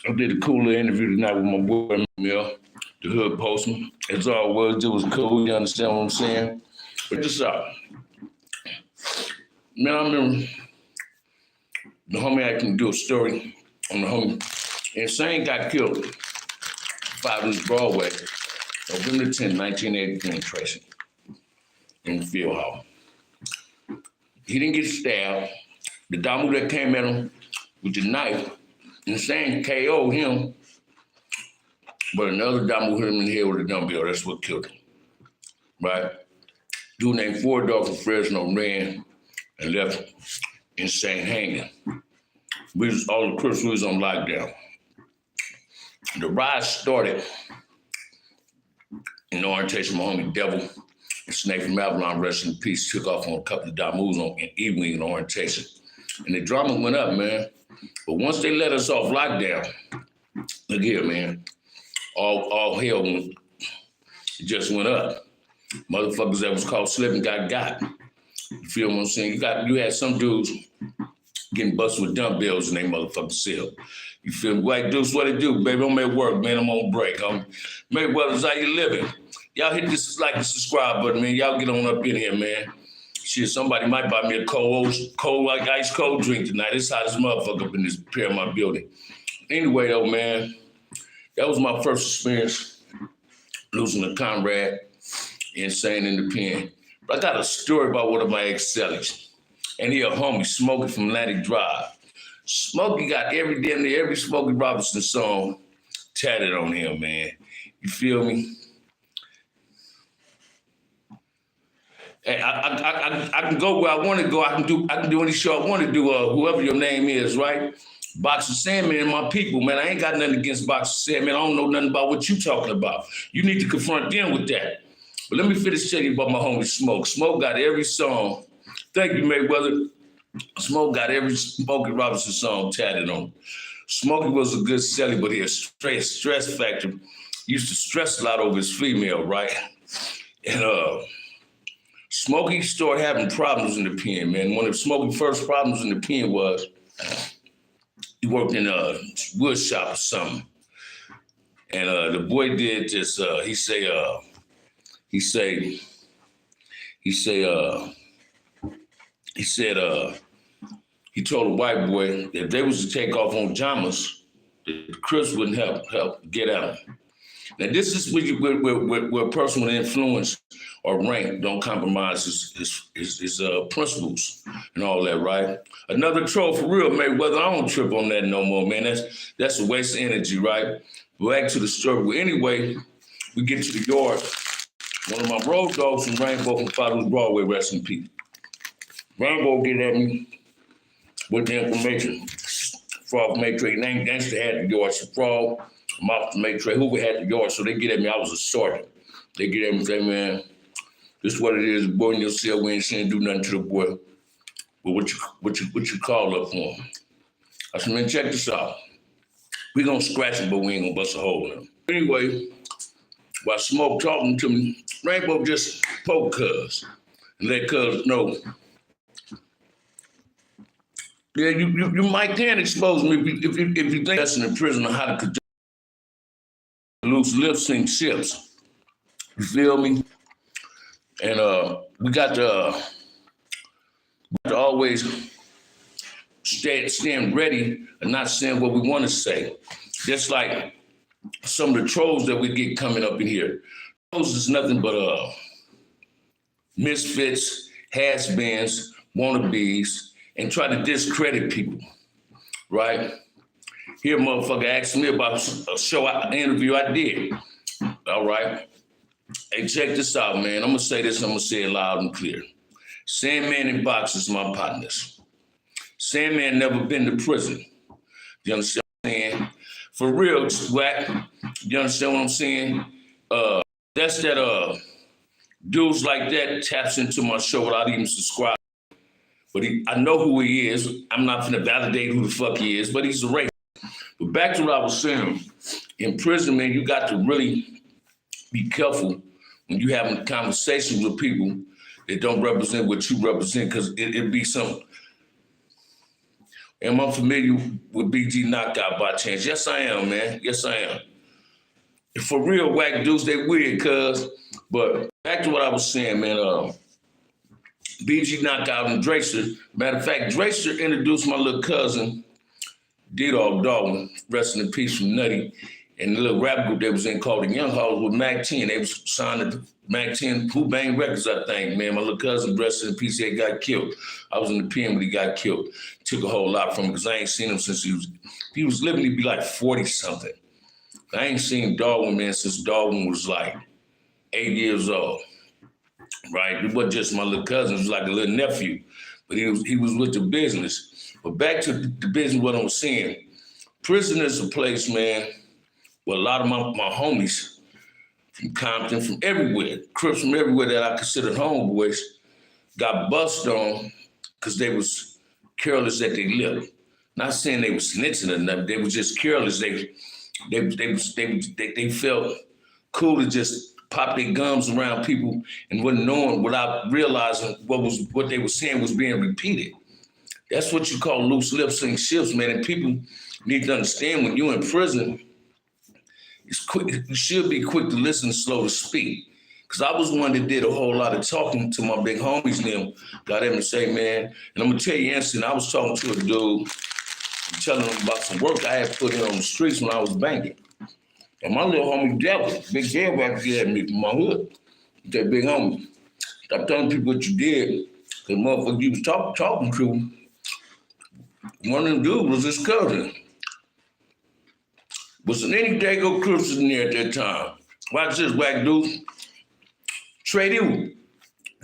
I did a cool little interview tonight with my boy Mill, the Hood Postman. As always, it was cool. You understand what I'm saying? But this out, man. I remember the homie. I can do a story on the homie. Insane got killed. 5 East Broadway, November 10, 1983, Tracy, in the field hall. He didn't get stabbed. The Damu that came at him with the knife, Insane KO'd him, but another Damu hit him in the head with a dumbbell. That's what killed him, right? Dude named Ford Dog from Fresno ran and left Insane hanging. All the Crips was on lockdown. The riot started in orientation. My homie Devil and Snake from Avalon, rest in peace, took off on a couple of Damus on evening in orientation. And the drama went up, man. But once they let us off lockdown, look here, man, all hell it just went up. Motherfuckers that was caught slipping got. You feel what I'm saying? You had some dudes getting busted with dumbbells in their motherfucking cell. You feel me? White dudes, what they do, baby? I'm at work, man. I'm on break. Mayweather's how you living? Y'all hit this like and subscribe button, man. Y'all get on up in here, man. Shit, somebody might buy me a cold like ice cold drink tonight. It's hot as motherfucker up in this Paramount building. Anyway, though, man, that was my first experience losing a comrade, Insane in the pen. But I got a story about one of my ex-cellies. And he a homie, Smokey from Atlantic Drive. Smokey got damn near every Smokey Robinson song tatted on him, man. You feel me? Hey, I can go where I want to go. I can do any show I want to do. Whoever your name is, right? Boxer Sandman and my people, man. I ain't got nothing against Boxer Sandman. I don't know nothing about what you talking about. You need to confront them with that. But let me finish telling you about my homie Smoke. Smoke got every song. Thank you, Mayweather. Smoke got every Smokey Robinson song tatted on him. Smokey was a good celly, but he had a stress factor. He used to stress a lot over his female, right? And Smokey started having problems in the pen, man. One of Smokey's first problems in the pen was he worked in a wood shop or something. And the boy did this, he told a white boy that if they was to take off on Jamas, the Crips wouldn't help get at him. Now this is where a person with influence or rank don't compromise his principles and all that, right? Another troll for real, Mayweather. I don't trip on that no more, man. That's a waste of energy, right? Back to the story. Well, anyway, we get to the yard. One of my road dogs from Rainbow from 5 East Broadway, rest in peace. Rainbow get at me with the information. Frog Maitre, name gangster had the yard. So Frog, Mouth Maitre, Hoover had the yard. So they get at me. I was a sergeant. They get at me and say, man, this is what it is. Boy in your cell, we ain't saying do nothing to the boy. But what you call up for him? I said, man, check this out. We gonna scratch him, but we ain't gonna bust a hole in him. Anyway, while Smoke talking to me, Rainbow just poke Cuz and let Cuz know. Yeah, you might can expose me if you think that's in prison or how to conduct loose lip sync ships. You feel me? And we got to always stand ready and not saying what we want to say. Just like some of the trolls that we get coming up in here. Trolls is nothing but misfits, has-beens, wannabes, and try to discredit people, right? Here, motherfucker asked me about an interview I did, all right? Hey, check this out, man. I'm gonna say this, I'm gonna say it loud and clear. Sandman and Box is my partners. Sandman never been to prison. You understand what I'm saying? For real, Wack, you understand what I'm saying? That's that dudes like that taps into my show without even subscribing. But I know who he is. I'm not gonna validate who the fuck he is, but he's a rapist. But back to what I was saying, in prison, man, you got to really be careful when you having conversations with people that don't represent what you represent, because it'd be some, Am I familiar with BG Knockout by chance? Yes, I am, man. Yes, I am. For real, Wack Deuce, they weird, cuz. But back to what I was saying, man. BG Knockout and Dracer. Matter of fact, Dracer introduced my little cousin, D-Dog Darwin, rest in peace from Nutty, and the little rap group they was in called the Young Hogs with Mac 10. They was signed to Mac 10, Who Bang Records, I think, man. My little cousin, rest in peace, he got killed. I was in the pen when he got killed. Took a whole lot from him because I ain't seen him since he was living to be like 40-something. I ain't seen Darwin, man, since Darwin was like 8 years old. Right? It wasn't just my little cousin, it was like a little nephew. But he was with the business. But back to the business, what I'm saying. Prison is a place, man, where a lot of my homies from Compton, from everywhere, Crips from everywhere that I considered homeboys, got bust on because they was careless that they lived. Not saying they was snitching or nothing, they was just careless. They felt cool to just pop their gums around people and wasn't knowing without realizing what they were saying was being repeated. That's what you call loose lips and shifts, man. And people need to understand when you're in prison, it's quick. You should be quick to listen and slow to speak. Because I was one that did a whole lot of talking to my big homies and them. Got them to say, man, and I'm gonna tell you instant, I was talking to a dude, telling him about some work I had put in on the streets when I was banking. And my little homie Devil, Big Dev back there at me from my hood. That big homie. Stop telling people what you did. Because motherfucker you was talking to, one of them dudes was his cousin. Wasn't any Dago Crips in there at that time. Watch this, Wack Deuce. Trey Deuce.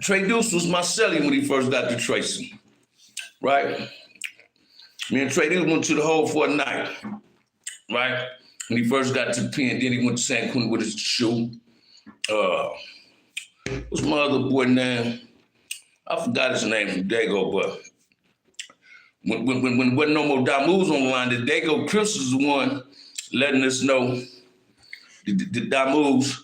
Trey Deuce was my cellie when he first got to Tracy. Right? Me and Trey Deuce went to the hole for a night. Right? When he first got to the pen, then he went to San Quentin with his shoe. What's my other boy name? I forgot his name from Dago, but when wasn't no more Damus on the line, the Dago Crips was the one letting us know the Damus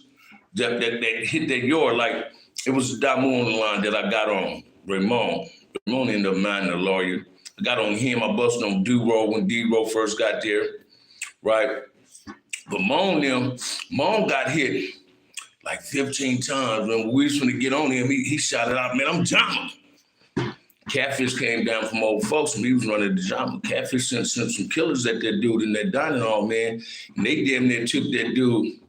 that hit that yard. Like, it was Damu on the line that I got on Ramon. Ramon ended up minding a lawyer. I got on him, I busted on D-Roll when D-Roll first got there, right? But Mon got hit like 15 times. When we was gonna get on him, he shot it out, man, I'm jamming. Catfish came down from old folks and he was running the jam. Catfish sent some killers at that dude in that dining hall, man. And they damn near took that dude.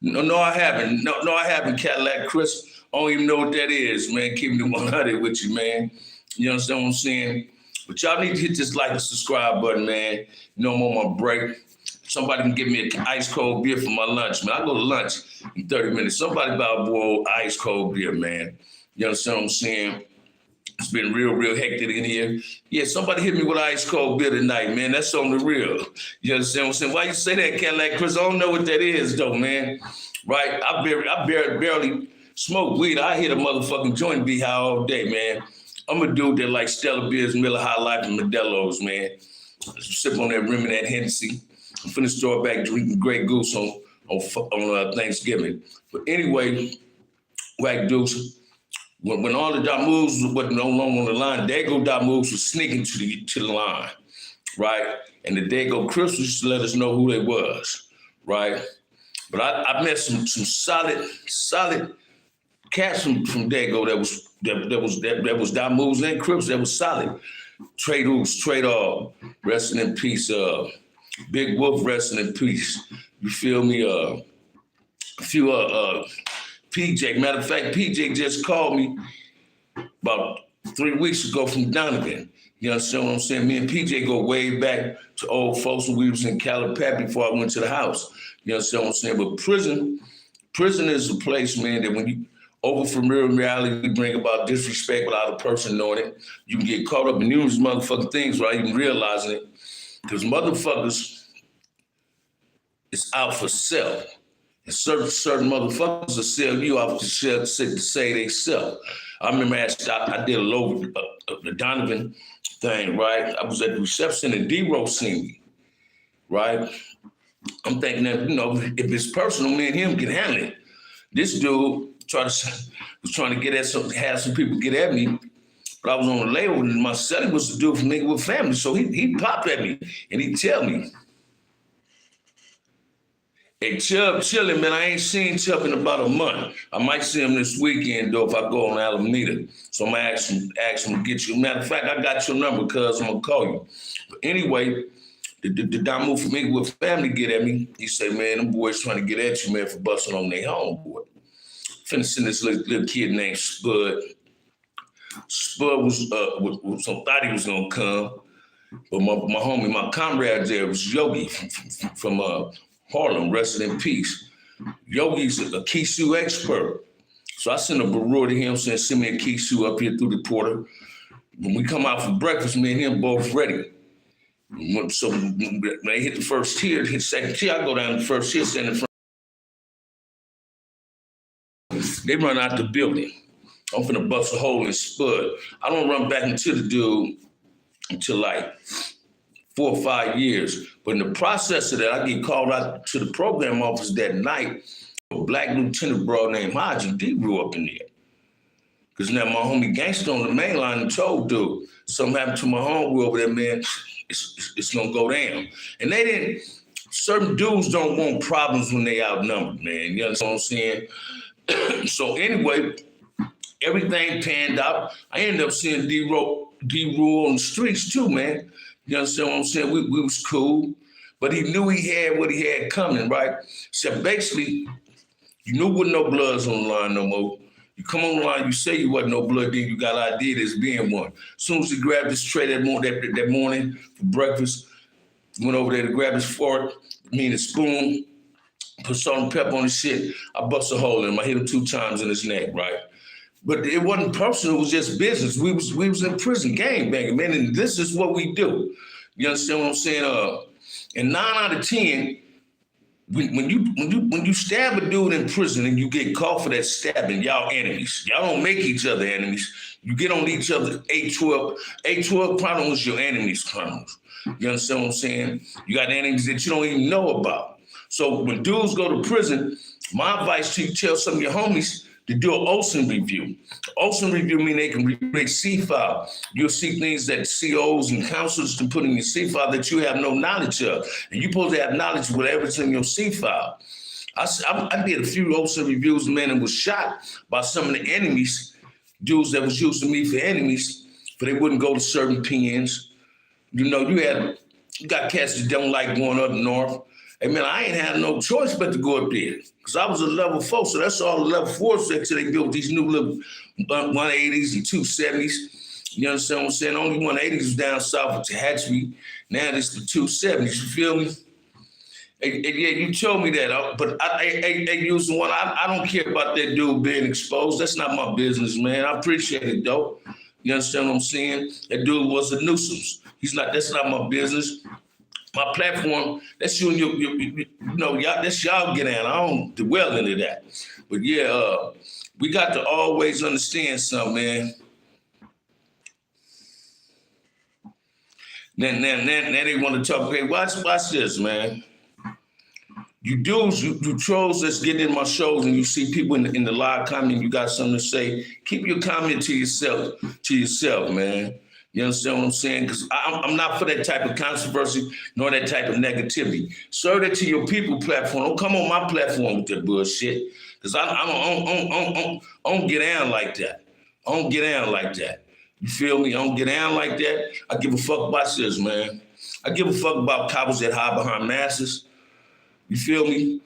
No, I haven't. No, I haven't, Cadillac Chris. I don't even know what that is, man. Keeping it 100 with you, man. You understand what I'm saying? But y'all need to hit this like and subscribe button, man. You know I'm on my break. Somebody can give me an ice cold beer for my lunch, man. I go to lunch in 30 minutes. Somebody buy a bowl of ice cold beer, man. You understand what I'm saying? It's been real hectic in here. Yeah, somebody hit me with ice cold beer tonight, man. That's on the real. You understand what I'm saying? Why you say that, Cadillac Chris? I don't know what that is, though, man. Right? I barely smoke weed. I hit a motherfucking joint be high all day, man. I'm a dude that like Stella Beers, Miller High Life, and Modelo's, man. Sip on that rim and that Hennessy. I'm finna start back drinking Grey Goose on Thanksgiving. But anyway, Wack Deuce, when all the Damus wasn't no longer on the line, Dago Damus was sneaking to the line, right? And the Dago Crips used to let us know who they was, right? But I met some solid cats from Dago that was Damus and Crips that was solid. Trey Deuce, Trey Dog, resting in peace. Big Wolf, resting in peace. You feel me? A few PJ. Matter of fact, PJ just called me about 3 weeks ago from Donovan. You understand what I'm saying? Me and PJ go way back to old folks when we was in Calipap before I went to the house. You understand what I'm saying? But prison is a place, man, that when you over from real reality, we bring about disrespect without a person knowing it. You can get caught up in numerous motherfucking things without even realizing it. Because motherfuckers is out for sale. And certain motherfuckers will sell you out to say they sell. I remember I did a low the Donovan thing, right? I was at the reception and D-Roll seen me, right? I'm thinking that, if it's personal, me and him can handle it. This dude was trying to get at have some people get at me. but I was on the label, and my celly was the dude from Nigga with Family. So he popped at me, and he tell me, hey, Chubb chilling, man. I ain't seen Chubb in about a month. I might see him this weekend, though, if I go on Alameda. So I'm going to ask him to get you. Matter of fact, I got your number, cuz I'm going to call you. But anyway, the Damu from Nigga with Family get at me. He said, man, them boys trying to get at you, man, for busting on their homeboy. Finna send this little kid named Spud. Spud was thought he was going to come. But my homie, my comrade there was Yogi from Harlem, rest in peace. Yogi's a Kisu expert. So I sent a barua to him saying, send me a Kisu up here through the porter. When we come out for breakfast, me and him both ready. So when they hit the first tier, hit the second tier, I go down the first tier, stand in front. They run out the building. I'm finna bust a hole in Spud. I don't run back into the dude until like 4 or 5 years. But in the process of that, I get called out to the program office that night. A black lieutenant bro named Haji D grew up in there. Because now my homie Gangsta on the main line and told dude, something happened to my homeboy over there, man, it's gonna go down. And they didn't, certain dudes don't want problems when they outnumbered, man. You understand what I'm saying? So anyway, everything panned out. I ended up seeing D-Rule on the streets too, man. You understand what I'm saying? We was cool, but he knew he had what he had coming, right? So basically, you knew with no bloods on the line no more. You come on the line, you say you wasn't no blood, then you got idea as being one. As soon as he grabbed his tray that morning for breakfast, went over there to grab his fork, his spoon, put salt and pepper on his shit. I bust a hole in him. I hit him 2 times in his neck, right? But it wasn't personal, it was just business. We was in prison gang banging, man, and this is what we do. You understand what I'm saying? And 9 out of 10, when you stab a dude in prison and you get caught for that stabbing, y'all enemies. Y'all don't make each other enemies. You get on each other 812. 812 criminals, your enemies criminals. You understand what I'm saying? You got enemies that you don't even know about. So when dudes go to prison, my advice to you, tell some of your homies to do an Olsen review. Olsen review mean they can read C-file. You'll see things that COs and counselors can put in your C-file that you have no knowledge of. And you're supposed to have knowledge of whatever's in your C-file. I did a few Olsen reviews, man, and was shot by some of the enemies, dudes that was using me for enemies, but they wouldn't go to certain pens. You know, you got cats that don't like going up north. Hey, man, I ain't had no choice but to go up there because I was a level 4, so that's all the level 4 sector. They built these new little 180s and 270s. You understand what I'm saying? Only 180s was down south at Tehachapi. Now it's the 270s, you feel me? Hey, yeah, you told me that, but I using one. I don't care about that dude being exposed. That's not my business, man. I appreciate it, though. You understand what I'm saying? That dude was a nuisance. That's not my business. My platform, that's you and you know, y'all, that's y'all get in. I don't dwell into that. But yeah, we got to always understand something, man. Then they want to talk, hey, watch this, man. You dudes, you trolls that's getting in my shows and you see people in the live comment, you got something to say, keep your comment to yourself, man. You understand what I'm saying? Because I'm not for that type of controversy nor that type of negativity. Serve that to your people platform. Don't come on my platform with that bullshit. Because I don't get down like that. I don't get down like that. You feel me? I don't get down like that. I give a fuck about this, man. I give a fuck about coppers that hide behind masses. You feel me?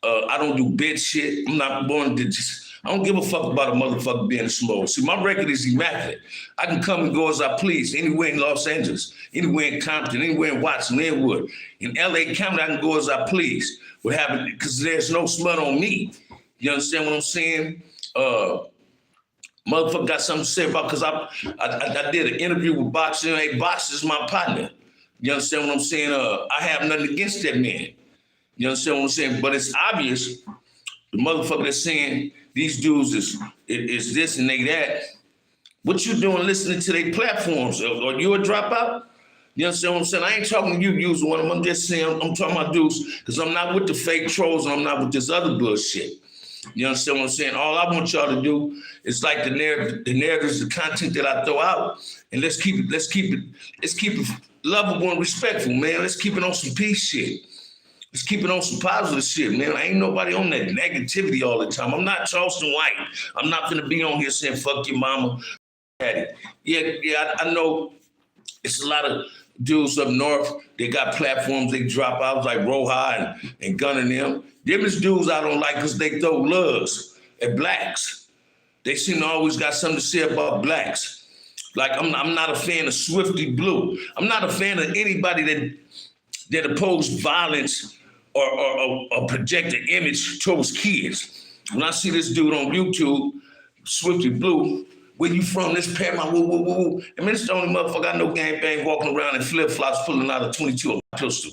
I don't do bitch shit. I'm not born to just... I don't give a fuck about a motherfucker being small. See, my record is immaculate. I can come and go as I please, anywhere in Los Angeles, anywhere in Compton, anywhere in Watson, Linwood. In LA County, I can go as I please. Because there's no smut on me. You understand what I'm saying? Motherfucker got something to say about, because I did an interview with Boxer. Hey, Boxer is my partner. You understand what I'm saying? I have nothing against that man. You understand what I'm saying? But it's obvious, the motherfucker that's saying these dudes is this and they that. What you doing listening to their platforms? Are you a dropout? You understand what I'm saying? I ain't talking to you, using one of them. I'm just saying, I'm talking about dudes, because I'm not with the fake trolls and I'm not with this other bullshit. You understand what I'm saying? All I want y'all to do is like the narratives, the content that I throw out, and let's keep it lovable and respectful, man. Let's keep it on some peace shit. Let's keep it on some positive shit, man. I ain't nobody on that negativity all the time. I'm not Charleston White. I'm not gonna be on here saying fuck your mama, daddy. Yeah, I know it's a lot of dudes up north. They got platforms they drop out like Roja and Gun and them. Them is dudes I don't like because they throw lugs at blacks. They seem to always got something to say about blacks. Like I'm not a fan of Swifty Blue. I'm not a fan of anybody that oppose violence or project an image towards kids. When I see this dude on YouTube, Swifty Blue, where you from? This Paramount, woo, woo, woo. I mean, it's the only motherfucker I know gangbang walking around in flip-flops pulling out a 22 pistol.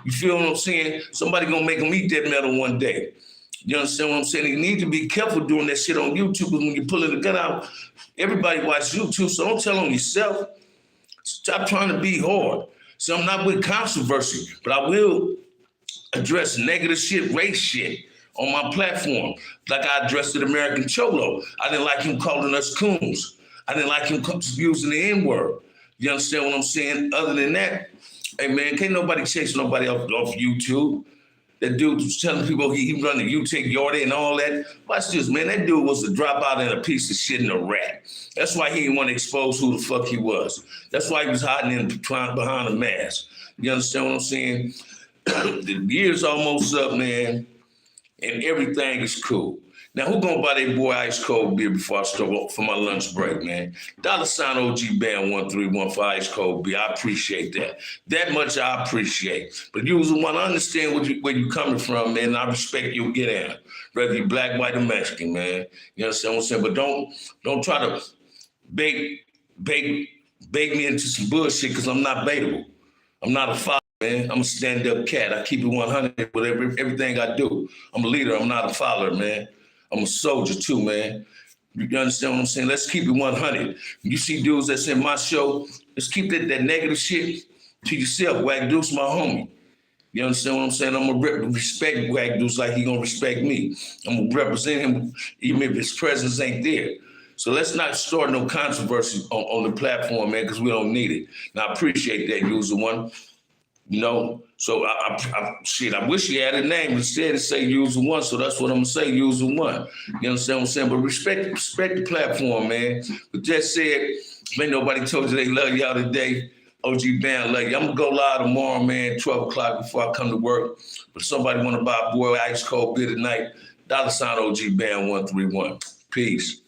You feel what I'm saying? Somebody gonna make him eat that metal one day. You understand what I'm saying? You need to be careful doing that shit on YouTube because when you're pulling the gun out, everybody watches YouTube, so don't tell on yourself. Stop trying to be hard. So I'm not with controversy, but I will address negative shit, race shit on my platform. Like I addressed the American Cholo. I didn't like him calling us coons. I didn't like him using the N-word. You understand what I'm saying? Other than that, hey man, can't nobody chase nobody off YouTube. That dude was telling people he run the U-Take Yorty and all that. Watch this, man. That dude was a dropout and a piece of shit and a rat. That's why he didn't want to expose who the fuck he was. That's why he was hiding behind a mask. You understand what I'm saying? The year's almost up, man, and everything is cool. Now, who gonna buy that boy ice cold beer before I start for my lunch break, man? $, OG Band 131 for ice cold beer. I appreciate that. That much I appreciate. But you want to understand where you coming from, man. And I respect your get out. Whether you black, white, or Mexican, man. You understand what I'm saying? But don't try to bake me into some bullshit because I'm not baitable. I'm not a father. Man, I'm a stand-up cat. I keep it 100 with everything I do. I'm a leader. I'm not a follower, man. I'm a soldier too, man. You understand what I'm saying? Let's keep it 100. You see dudes that's in my show, let's keep that negative shit to yourself. Wack Deuce, my homie. You understand what I'm saying? I'm gonna respect Wack Deuce like he gonna respect me. I'm gonna represent him even if his presence ain't there. So let's not start no controversy on the platform, man, because we don't need it. Now, I appreciate that, User One. You know, so I wish he had a name instead of say User One. So that's what I'm gonna say, User One. You understand what I'm saying? But respect the platform, man. But just said, ain't nobody told you they love y'all today. OG Band love you. I'm gonna go live tomorrow, man, 12 o'clock before I come to work. But if somebody wanna buy a boy ice cold beer tonight, $, OG Band 131. Peace.